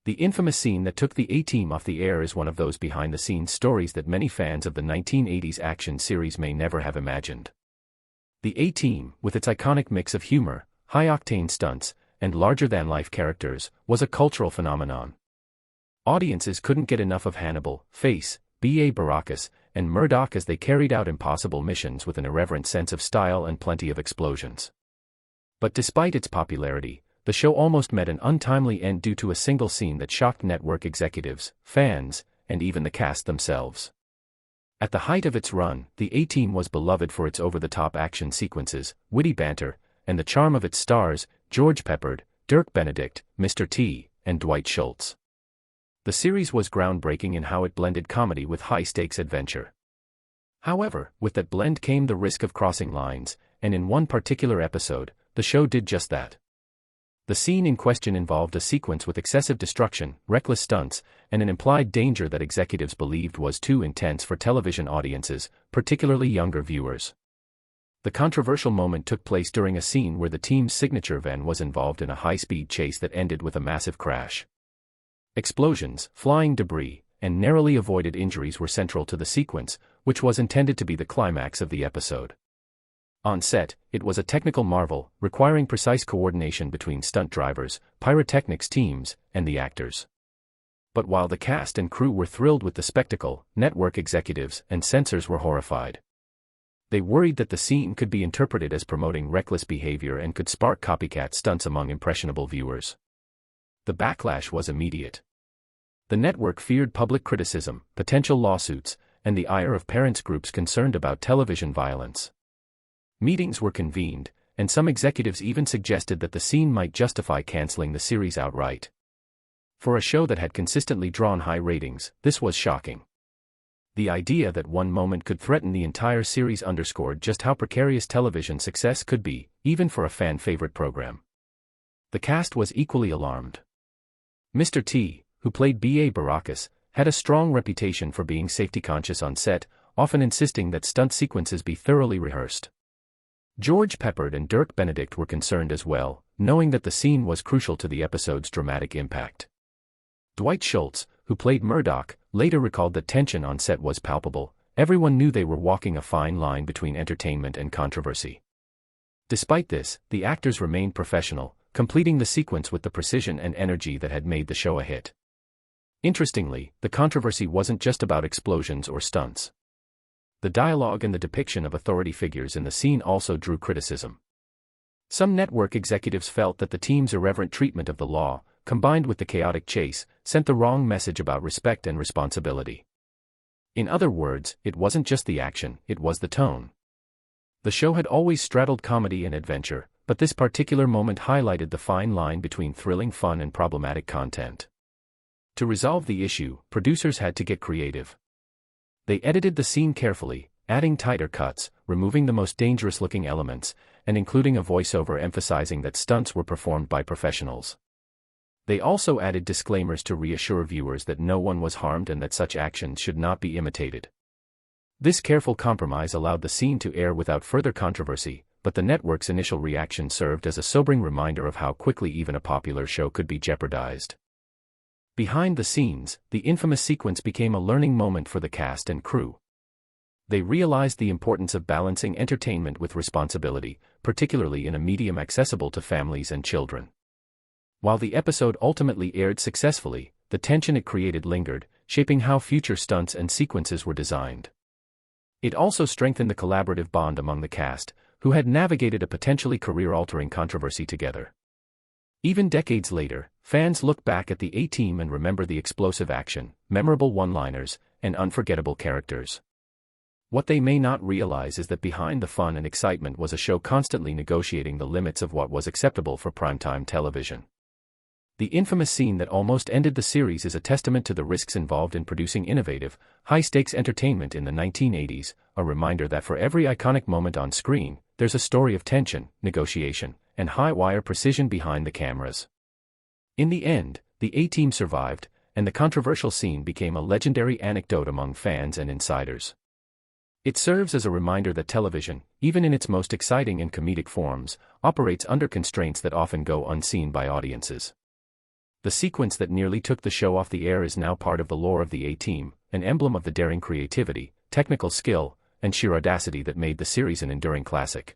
The infamous scene that took the A-Team off the air is one of those behind-the-scenes stories that many fans of the 1980s action series may never have imagined. The A-Team, with its iconic mix of humor, high-octane stunts, and larger-than-life characters, was a cultural phenomenon. Audiences couldn't get enough of Hannibal, Face, B.A. Baracus, and Murdoch as they carried out impossible missions with an irreverent sense of style and plenty of explosions. But despite its popularity, the show almost met an untimely end due to a single scene that shocked network executives, fans, and even the cast themselves. At the height of its run, the A-Team was beloved for its over-the-top action sequences, witty banter, and the charm of its stars, George Peppard, Dirk Benedict, Mr. T, and Dwight Schultz. The series was groundbreaking in how it blended comedy with high-stakes adventure. However, with that blend came the risk of crossing lines, and in one particular episode, the show did just that. The scene in question involved a sequence with excessive destruction, reckless stunts, and an implied danger that executives believed was too intense for television audiences, particularly younger viewers. The controversial moment took place during a scene where the team's signature van was involved in a high-speed chase that ended with a massive crash. Explosions, flying debris, and narrowly avoided injuries were central to the sequence, which was intended to be the climax of the episode. On set, it was a technical marvel, requiring precise coordination between stunt drivers, pyrotechnics teams, and the actors. But while the cast and crew were thrilled with the spectacle, network executives and censors were horrified. They worried that the scene could be interpreted as promoting reckless behavior and could spark copycat stunts among impressionable viewers. The backlash was immediate. The network feared public criticism, potential lawsuits, and the ire of parents' groups concerned about television violence. Meetings were convened, and some executives even suggested that the scene might justify canceling the series outright. For a show that had consistently drawn high ratings, this was shocking. The idea that one moment could threaten the entire series underscored just how precarious television success could be, even for a fan-favorite program. The cast was equally alarmed. Mr. T, who played B.A. Baracus, had a strong reputation for being safety-conscious on set, often insisting that stunt sequences be thoroughly rehearsed. George Peppard and Dirk Benedict were concerned as well, knowing that the scene was crucial to the episode's dramatic impact. Dwight Schultz, who played Murdoch, later recalled that tension on set was palpable. Everyone knew they were walking a fine line between entertainment and controversy. Despite this, the actors remained professional, completing the sequence with the precision and energy that had made the show a hit. Interestingly, the controversy wasn't just about explosions or stunts. The dialogue and the depiction of authority figures in the scene also drew criticism. Some network executives felt that the team's irreverent treatment of the law, combined with the chaotic chase, sent the wrong message about respect and responsibility. In other words, it wasn't just the action, it was the tone. The show had always straddled comedy and adventure, but this particular moment highlighted the fine line between thrilling fun and problematic content. To resolve the issue, producers had to get creative. They edited the scene carefully, adding tighter cuts, removing the most dangerous-looking elements, and including a voiceover emphasizing that stunts were performed by professionals. They also added disclaimers to reassure viewers that no one was harmed and that such actions should not be imitated. This careful compromise allowed the scene to air without further controversy, but the network's initial reaction served as a sobering reminder of how quickly even a popular show could be jeopardized. Behind the scenes, the infamous sequence became a learning moment for the cast and crew. They realized the importance of balancing entertainment with responsibility, particularly in a medium accessible to families and children. While the episode ultimately aired successfully, the tension it created lingered, shaping how future stunts and sequences were designed. It also strengthened the collaborative bond among the cast, who had navigated a potentially career-altering controversy together. Even decades later, fans look back at the A-Team and remember the explosive action, memorable one-liners, and unforgettable characters. What they may not realize is that behind the fun and excitement was a show constantly negotiating the limits of what was acceptable for primetime television. The infamous scene that almost ended the series is a testament to the risks involved in producing innovative, high-stakes entertainment in the 1980s, a reminder that for every iconic moment on screen, there's a story of tension, negotiation, and high-wire precision behind the cameras. In the end, the A-Team survived, and the controversial scene became a legendary anecdote among fans and insiders. It serves as a reminder that television, even in its most exciting and comedic forms, operates under constraints that often go unseen by audiences. The sequence that nearly took the show off the air is now part of the lore of the A-Team, an emblem of the daring creativity, technical skill, and sheer audacity that made the series an enduring classic.